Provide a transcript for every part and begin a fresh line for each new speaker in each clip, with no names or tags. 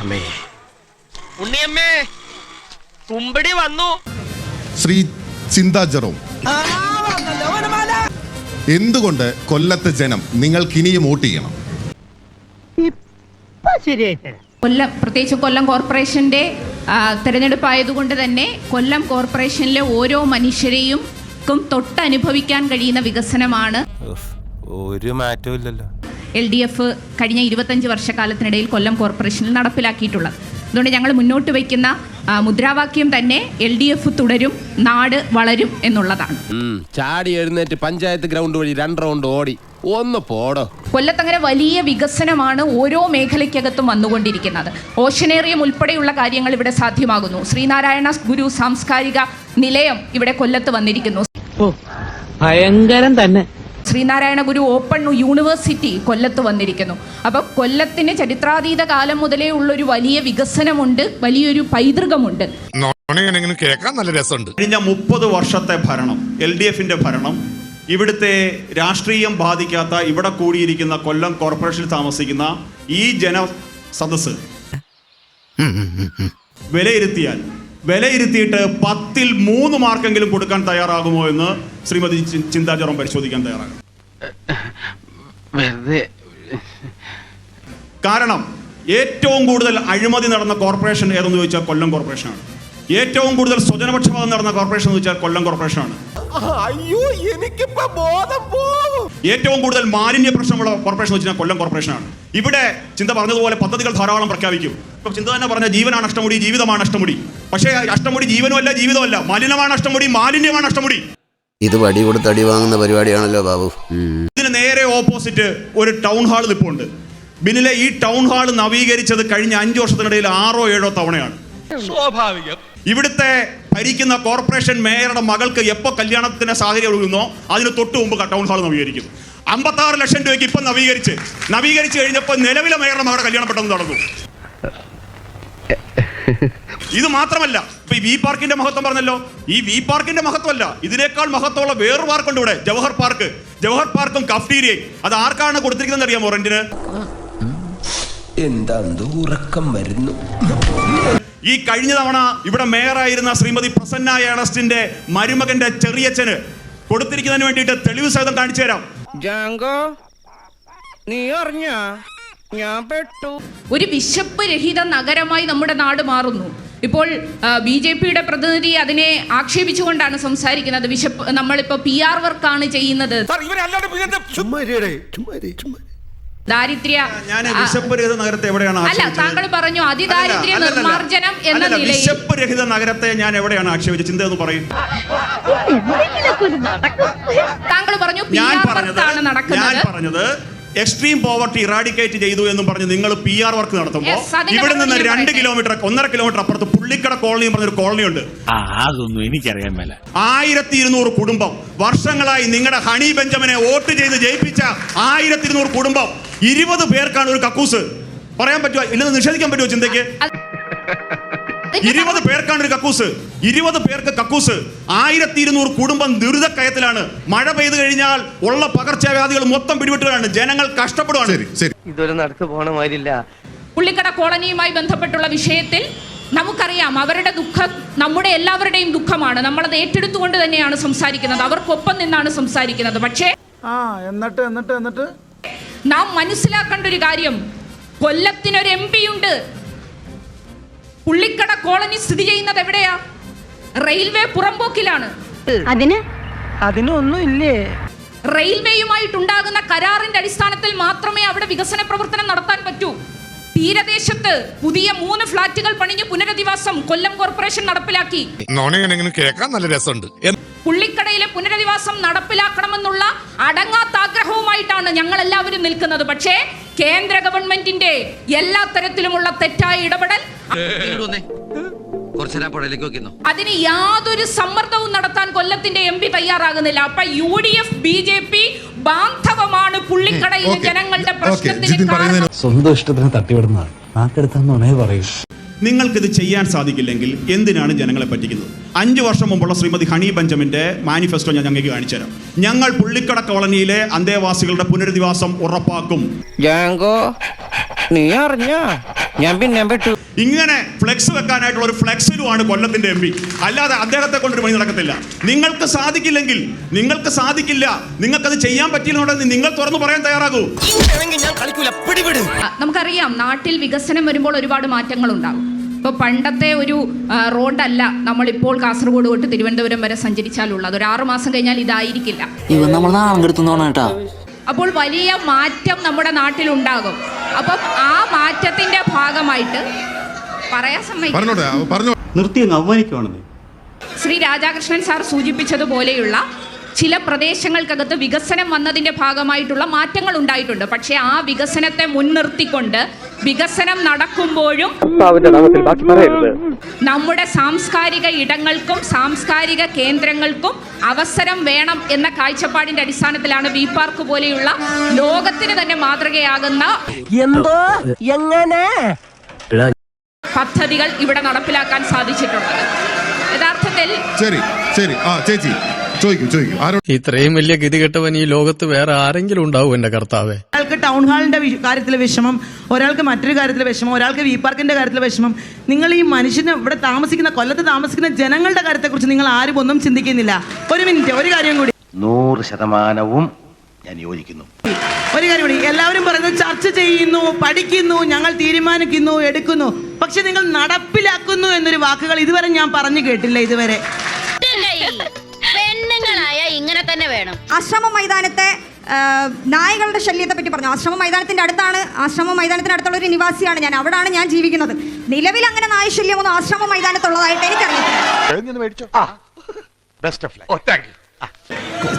അമ്മേ, ഉണ്ണിയമ്മേ, കുമ്പടി വന്നു.
ശ്രീ ചിന്താ ജെറോം, എന്തുകൊണ്ട് കൊല്ലത്തെ ജനം നിങ്ങൾക്ക് ഇനിയും വോട്ട് ചെയ്യണം?
കൊല്ലം, പ്രത്യേകിച്ച് കൊല്ലം കോർപ്പറേഷന്റെ തെരഞ്ഞെടുപ്പായതുകൊണ്ട് തന്നെ കൊല്ലം കോർപ്പറേഷനിലെ ഓരോ മനുഷ്യരെയും തൊട്ടനുഭവിക്കാൻ കഴിയുന്ന വികസനമാണ്.
ഒരു മാറ്റവും ഇല്ലല്ലോ
LDF കഴിഞ്ഞ 25 വർഷക്കാലത്തിനിടയിൽ കൊല്ലം കോർപ്പറേഷനിൽ നടപ്പിലാക്കിയിട്ടുള്ളത്. അതുകൊണ്ട് ഞങ്ങൾ മുന്നോട്ട് വയ്ക്കുന്ന മുദ്രാവാക്യം തന്നെ LDF തുടരും, നാട് വളരും എന്നുള്ളതാണ്.
ചാടി എഴുന്നേറ്റ് പഞ്ചായത്ത് ഗ്രൗണ്ട് വഴി 2 റൗണ്ട് ഓടി ഒന്ന് പോടോ.
കൊല്ലത്തങ്ങനെ വലിയ വികസനമാണ് ഓരോ മേഖലയ്ക്കകത്തും വന്നുകൊണ്ടിരിക്കുന്നത്. ഓഷനേറിയം ഉൾപ്പെടെയുള്ള കാര്യങ്ങൾ ഇവിടെ സാധ്യമാകുന്നു. ശ്രീനാരായണ ഗുരു സാംസ്കാരിക നിലയം ഇവിടെ കൊല്ലത്ത് വന്നിരിക്കുന്നു.
ഭയങ്കരം തന്നെ.
ശ്രീനാരായണ ഗുരു ഓപ്പൺ യൂണിവേഴ്സിറ്റി കൊല്ലത്ത് വന്നിരിക്കുന്നു. അപ്പം കൊല്ലത്തിന് ചരിത്രാതീത കാലം മുതലേ ഉള്ളൊരു വലിയ വികസനമുണ്ട്, വലിയൊരു പൈതൃകമുണ്ട്.
കേൾക്കാൻ നല്ല രസമുണ്ട്.
കഴിഞ്ഞ 30 വർഷത്തെ ഭരണം, LDFന്റെ ഭരണം, ഇവിടുത്തെ രാഷ്ട്രീയം ബാധിക്കാത്ത ഇവിടെ കൂടിയിരിക്കുന്ന കൊല്ലം കോർപ്പറേഷനിൽ താമസിക്കുന്ന ഈ ജനസദസ് വിലയിരുത്തിയിട്ട് 10ൽ 3 മാർക്കെങ്കിലും കൊടുക്കാൻ തയ്യാറാകുമോ എന്ന് ശ്രീമതി ചിന്താ ജെറോം പരിശോധിക്കാൻ തയ്യാറാകും. കാരണം ഏറ്റവും കൂടുതൽ അഴിമതി നടന്ന കോർപ്പറേഷൻ ഏതെന്ന് ചോദിച്ചാൽ കൊല്ലം കോർപ്പറേഷനാണ്. ഏറ്റവും കൂടുതൽ സ്വജനപക്ഷപാതം നടന്ന കോർപ്പറേഷൻ എന്ന് വെച്ചാൽ കൊല്ലം കോർപ്പറേഷനാണ്. ഏറ്റവും കൂടുതൽ മാലിന്യ പ്രശ്നമുള്ള കോർപ്പറേഷൻ വെച്ചാൽ കൊല്ലം കോർപ്പറേഷനാണ്. ഇവിടെ ചിന്ത പറഞ്ഞതുപോലെ പദ്ധതികൾ ധാരാളം പ്രഖ്യാപിക്കും. ഇപ്പൊ ചിന്ത തന്നെ പറഞ്ഞ ജീവനാണ് അഷ്ടമുടി, ജീവിതമാണ് അഷ്ടമുടി. പക്ഷേ അഷ്ടമുടി ജീവനുമല്ല, ജീവിതമല്ല, മലിനമാണ് അഷ്ടമുടി, മാലിന്യമാണ് അഷ്ടമുടി.
ഇത് വടി കൊടുത്ത് അടി വാങ്ങുന്ന പരിപാടിയാണല്ലോ ബാബു.
ഇതിന് നേരെ ഓപ്പോസിറ്റ് ഒരു ടൗൺ ഹാൾ നിൽപ്പുണ്ട്. ബിനിലെ ഈ ടൗൺ ഹാൾ നവീകരിച്ചത് കഴിഞ്ഞ 5 വർഷത്തിനിടയിൽ 6ഓ 7ഓ തവണയാണ്.
സ്വാഭാവികം.
ഇവിടുത്തെ ഭരിക്കുന്ന കോർപ്പറേഷൻ മേയറുടെ മകൾക്ക് എപ്പോൾ കല്യാണത്തിന് സാഹചര്യം ഒഴുകുന്നോ അതിന് തൊട്ട് മുമ്പ് ടൗൺ ഹാൾ നവീകരിക്കും. 56 ലക്ഷം രൂപയ്ക്ക് ഇപ്പം നവീകരിച്ച് കഴിഞ്ഞപ്പോൾ നിലവിലെ മേയറുടെ മകളുടെ കല്യാണം പെട്ടെന്ന് നടന്നു. ഇത് മാത്രമല്ല, ഇപ്പൊ ഈ വി പാർക്കിന്റെ മഹത്വം പറഞ്ഞല്ലോ, ഈ വി പാർക്കിന്റെ മഹത്വമല്ല, ഇതിനേക്കാൾ മഹത്വമുള്ള വേറൊരു പാർക്കുണ്ട് ഇവിടെ, ജവഹർ പാർക്കും കഫ്റ്റീരിയയും. അത് ആർക്കാണ് കൊടുത്തിരിക്കുന്നത് അറിയാമോ റെന്റിന്?
എന്താ ഉറക്കം വരുന്നു.
ഈ കഴിഞ്ഞ തവണ ഇവിടെ മേയറായിരുന്ന ശ്രീമതി പ്രസന്ന ഏണസ്റ്റിന്റെ മരുമകന്റെ ചെറിയച്ഛന് കൊടുത്തിരിക്കുന്നതിന് വേണ്ടിയിട്ട് തെളിവ് സഹിതം കാണിച്ചു തരാം.
ഒരു വിശപ്പ് രഹിത നഗരമായി നമ്മുടെ നാട് മാറുന്നു. ഇപ്പോൾ BJPയുടെ പ്രതിനിധി അതിനെ ആക്ഷേപിച്ചുകൊണ്ടാണ് സംസാരിക്കുന്നത്. വിശപ്പ്, നമ്മളിപ്പോ PR വർക്കാണ് ചെയ്യുന്നത്.
വിശപ്പ് രഹിത നഗരത്തെ എവിടെയാണ്?
അല്ല, താങ്കൾ പറഞ്ഞു അതിദാരിദ്ര്യ നിർമ്മാർജ്ജനം എന്ന നിലയിൽ
വിശപ്പ് രഹിത നഗരത്തെ ഞാൻ എവിടെയാണ് ആക്ഷേപിച്ചത്? ചിന്ത എന്ന് പറയും.
താങ്കൾ പറഞ്ഞു
ഞാൻ പറഞ്ഞത് എക്സ്ട്രീം പോവർട്ടി ഇറാഡിക്കേറ്റ് ചെയ്തു എന്നും പറഞ്ഞ് നിങ്ങൾ PR വർക്ക് നടത്തുമ്പോൾ ഇവിടെ നിന്ന് 2 കിലോമീറ്റർ 1.5 കിലോമീറ്റർ അപ്പുറത്ത് പുള്ളിക്കട കോളനി പറഞ്ഞൊരു കോളനി ഉണ്ട്.
അതൊന്നും എനിക്കറിയാൻ മേല.
1200 കുടുംബം വർഷങ്ങളായി നിങ്ങളുടെ ഹണി ബെഞ്ചമിനെ വോട്ട് ചെയ്ത് ജയിപ്പിച്ച 1200 കുടുംബം 20 പേർക്കാണ് ഒരു കക്കൂസ്. പറയാൻ പറ്റുമോ? ഇല്ലെന്ന് നിഷേധിക്കാൻ പറ്റുമോ ചിന്തയ്ക്ക്? 20 പേർക്കാണ് ഒരു കക്കൂസ്, 20 പേർക്ക് കക്കൂസ്. 1200 കുടുംബം ദുരിതക്കയത്തിലാണ്. മഴ പെയ്തു കഴിഞ്ഞാൽ ഉള്ള പകർച്ചവ്യാധികൾ മൊത്തം പിടിപെട്ടുകയാണ്. ജനങ്ങൾ കഷ്ടപ്പെടുകയാണ്.
ഇതൊരു നടക്ക് പോണ മാതിരില്ല.
പുള്ളിക്കട കോളനിയുമായി ബന്ധപ്പെട്ടുള്ള വിഷയത്തിൽ നമുക്കറിയാം അവരുടെ ദുഃഖം നമ്മുടെ എല്ലാവരുടെയും ദുഃഖമാണ്. നമ്മളത് ഏറ്റെടുത്തുകൊണ്ട് തന്നെയാണ് സംസാരിക്കുന്നത്, അവർക്കൊപ്പം നിന്നാണ് സംസാരിക്കുന്നത്. പക്ഷേ
എന്നിട്ട്
നാം മനസ്സിലാക്കേണ്ട ഒരു കാര്യം, കൊല്ലത്തിനൊരു MP ഉണ്ട്. പുള്ളിക്കട കോളനി സ്ഥിതി ചെയ്യുന്നത് എവിടെയാ? റെയിൽവേ പുറമ്പോക്കിലാണ്.
അതിനൊന്നും ഇല്ലേ?
റെയിൽവേയുമായിട്ടുണ്ടാകുന്ന കരാറിന്റെ അടിസ്ഥാനത്തിൽ മാത്രമേ അവിടെ വികസന പ്രവർത്തനം നടത്താൻ പറ്റൂ. തീരദേശത്ത് പുതിയ 3 ഫ്ളാറ്റുകൾ പണിഞ്ഞ് പുനരധിവാസം കൊല്ലം കോർപ്പറേഷൻ നടപ്പിലാക്കി.
കേൾക്കാൻ നല്ല രസമുണ്ട്.
പുള്ളിക്കടയിലെ പുനരധിവാസം നടപ്പിലാക്കണമെന്നുള്ള അടങ്ങാത്ത ആഗ്രഹവുമായിട്ടാണ് ഞങ്ങൾ എല്ലാവരും നിൽക്കുന്നത്. പക്ഷേ കേന്ദ്ര ഗവൺമെന്റിന്റെ എല്ലാ തരത്തിലുമുള്ള തെറ്റായ ഇടപെടൽ, അതിന് യാതൊരു സമ്മർദ്ദവും നടത്താൻ കൊല്ലത്തിന്റെ MP തയ്യാറാകുന്നില്ല. അപ്പൊ UDF BJP ബാന്ധവമാണ് പുള്ളിക്കടയിലെ ജനങ്ങളുടെ പ്രശ്നത്തിന് കാരണം.
സ്വന്തം ഇഷ്ടത്തിന് തട്ടിവിടുന്നതാണ്. നാക്കെടുത്താന്നേ പറയൂ.
നിങ്ങൾക്കിത് ചെയ്യാൻ സാധിക്കില്ലെങ്കിൽ എന്തിനാണ് ജനങ്ങളെ പറ്റിക്കുന്നത്? 5 വർഷം മുമ്പുള്ള ശ്രീമതി ഹണി ബെഞ്ചമിന്റെ മാനിഫെസ്റ്റോ ഞാൻ ഞങ്ങൾക്ക് കാണിച്ചു തരാം. ഞങ്ങൾ പുള്ളിക്കട കോളനിയിലെ അന്തേവാസികളുടെ പുനരധിവാസം ഉറപ്പാക്കും.
നീ അറിഞ്ഞ ഞാൻ പിന്നെ പെട്ടു.
ഇങ്ങനെ ഫ്ലെക്സ് വെക്കാനായിട്ടുള്ള ഒരു ഫ്ലെക്സിലുമാണ് കൊല്ലത്തിന്റെ MP. അല്ലാതെ അദ്ദേഹത്തെ കൊണ്ടൊരു പണി നടക്കത്തില്ല. നിങ്ങൾക്ക് സാധിക്കില്ലെങ്കിൽ നിങ്ങൾക്കത് ചെയ്യാൻ പറ്റിയില്ലെന്നുണ്ടെങ്കിൽ നിങ്ങൾ തുറന്നു പറയാൻ തയ്യാറാകൂ.
നമുക്കറിയാം, നാട്ടിൽ വികസനം വരുമ്പോൾ ഒരുപാട് മാറ്റങ്ങൾ ഉണ്ടാകും. ഇപ്പോൾ പണ്ടത്തെ ഒരു റോഡല്ല നമ്മളിപ്പോൾ കാസർഗോഡ് തൊട്ട് തിരുവനന്തപുരം വരെ സഞ്ചരിച്ചാലുള്ളത്. ഒരു 6 മാസം കഴിഞ്ഞാൽ ഇതായിരിക്കില്ല.
ഇവ നമ്മൾ നാളെടുത്തോണേട്ടാ.
അപ്പോൾ വലിയ മാറ്റം നമ്മുടെ നാട്ടിലുണ്ടാകും. അപ്പം ആ മാറ്റത്തിന്റെ ഭാഗമായിട്ട് പറയാൻ സമ്മതിക്കും.
നിർത്തി അങ്ങ് അവമാനിക്കുവാണെന്നേ.
ശ്രീ രാധാകൃഷ്ണൻ സാർ സൂചിപ്പിച്ചതുപോലെയുള്ള ചില പ്രദേശങ്ങൾക്കകത്ത് വികസനം വന്നതിന്റെ ഭാഗമായിട്ടുള്ള മാറ്റങ്ങൾ ഉണ്ടായിട്ടുണ്ട്. പക്ഷേ ആ വികസനത്തെ മുൻനിർത്തിക്കൊണ്ട് വികസനം നടക്കുമ്പോഴും നമ്മുടെ സാംസ്കാരിക ഇടങ്ങൾക്കും സാംസ്കാരിക കേന്ദ്രങ്ങൾക്കും അവസരം വേണം എന്ന കാഴ്ചപ്പാടിന്റെ അടിസ്ഥാനത്തിലാണ് വി പാർക്ക് പോലെയുള്ള ലോകത്തിന് തന്നെ മാതൃകയാകുന്ന പദ്ധതികൾ ഇവിടെ നടപ്പിലാക്കാൻ സാധിച്ചിട്ടുള്ളത്. യഥാർത്ഥത്തിൽ
ചേച്ചി
ഇത്രയും വലിയ ഗതികെട്ടവൻ ഈ ലോകത്ത് വേറെ ആരെങ്കിലും ഉണ്ടാവും എന്റെ കർത്താവേ.
ഒരാൾക്ക് ടൗൺ ഹാളിന്റെ കാര്യത്തിൽ വിഷമം, ഒരാൾക്ക് മറ്റൊരു കാര്യത്തിൽ വിഷമം, ഒരാൾക്ക് വി പാർക്കിന്റെ കാര്യത്തിൽ വിഷമം. നിങ്ങൾ ഈ മനുഷ്യന് ഇവിടെ താമസിക്കുന്ന, കൊല്ലത്ത് താമസിക്കുന്ന ജനങ്ങളുടെ കാര്യത്തെക്കുറിച്ച് നിങ്ങൾ ആരും ഒന്നും ചിന്തിക്കുന്നില്ല. ഒരു മിനിറ്റ്, ഒരു കാര്യം കൂടി.
100% ഞാൻ യോജിക്കുന്നു.
ഒരു കാര്യം കൂടി. എല്ലാവരും പറയുന്നു ചർച്ച ചെയ്യുന്നു, പഠിക്കുന്നു, ഞങ്ങൾ തീരുമാനിക്കുന്നു, എടുക്കുന്നു. പക്ഷെ നിങ്ങൾ നടപ്പിലാക്കുന്നു എന്നൊരു വാക്കുകൾ ഇതുവരെ ഞാൻ പറഞ്ഞു കേട്ടില്ല. ഇതുവരെ
പെണ്ണുങ്ങളായ ഇങ്ങനെ തന്നെ വേണം. ആശ്രമ മൈതാനത്തെ നായകളുടെ ശല്യത്തെ പറ്റി പറഞ്ഞു. ആശ്രമ മൈതാനത്തിന്റെ അടുത്താണ്, ആശ്രമ മൈതാനത്തിന് അടുത്തുള്ള ഒരു നിവാസിയാണ് ഞാൻ. അവിടാണ് ഞാൻ ജീവിക്കുന്നത്. നിലവിൽ അങ്ങനെ നായശല്യമൊന്നും ആശ്രമ മൈതാനത്തുള്ളതായിട്ട് എനിക്കറിയില്ല.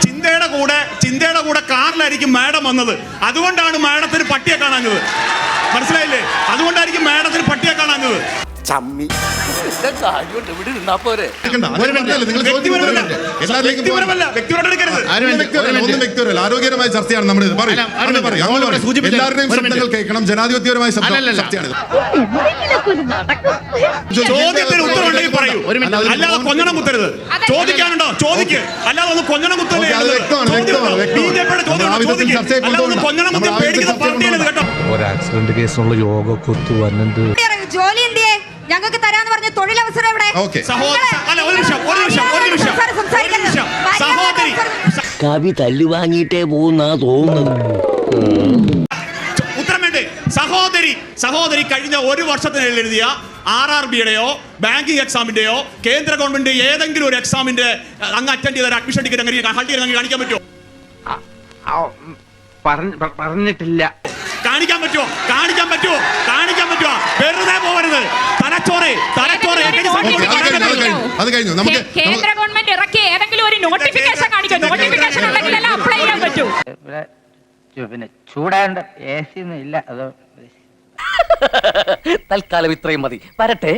ചിന്തയുടെ കൂടെ കാറിലായിരിക്കും മാഡം വന്നത്. അതുകൊണ്ടാണ് മാഡത്തിന് പട്ടിയെ കാണാഞ്ഞത്. മനസ്സിലായില്ലേ? അതുകൊണ്ടായിരിക്കും മാഡത്തിന് പട്ടിയെ കാണാഞ്ഞത്.
ആരോഗ്യപരമായ ചർച്ചയാണ് നമ്മുടെ. എല്ലാവരുടെയും ശബ്ദങ്ങൾ കേൾക്കണം. ജനാധിപത്യപരമായ ചർച്ചയാണ്.
ചോദ്യത്തിന് ഉത്തരവുണ്ടെങ്കിൽ പറയൂ, അല്ലാതെ കൊഞ്ഞണം കുത്തരുത്. ചോദിക്കാനുണ്ടോ? ചോദിക്ക്. അല്ലാതെ ഒന്ന് കൊഞ്ഞണം കുത്തല്ലേ.
ഒരു ആക്സിഡന്റ് കേസിനുള്ള യോഗ കൊത്തു വന്നിട്ട്
ജോലി എന്തിയെ ഞങ്ങൾക്ക് തരാന്ന് പറഞ്ഞ തൊഴിലവസരം എവിടെ?
കവി തല്ലു വാങ്ങിയിട്ടേ പോകുന്നാ തോന്നുന്നത്.
ഉത്തരം വേണ്ടേ? സഹോദരി കഴിഞ്ഞ 1 വർഷത്തിനിടയിൽ എഴുതിയ RRBയുടെയോ ബാങ്കിങ് എക്സാമിന്റെയോ കേന്ദ്ര ഗവൺമെന്റ് ഏതെങ്കിലും ഒരു എക്സാമിന്റെ അങ്ങ് അറ്റൻഡ് ചെയ്ത അഡ്മിഷൻ ടിക്കറ്റ് അങ്ങനെ കാണിക്കാൻ പറ്റുമോ?
പറഞ്ഞിട്ടില്ല.
കാണിക്കാൻ പറ്റുമോ? വെറുതെ പോകരുത്.
അത് കഴിഞ്ഞു. നമുക്ക്
കേന്ദ്ര ഗവൺമെന്റ് ഇറക്കിയ ഏതെങ്കിലും ഒരു നോട്ടിഫിക്കേഷൻ കാണിക്കും. നോട്ടിഫിക്കേഷൻ ഉണ്ടെങ്കിലല്ല അപ്ലൈ ചെയ്യാൻ പറ്റൂ.
പിന്നെ ചൂടാണ്ട് AC ഒന്നും ഇല്ല. അതോ തൽക്കാലം ഇത്രയും മതി. വരട്ടെ.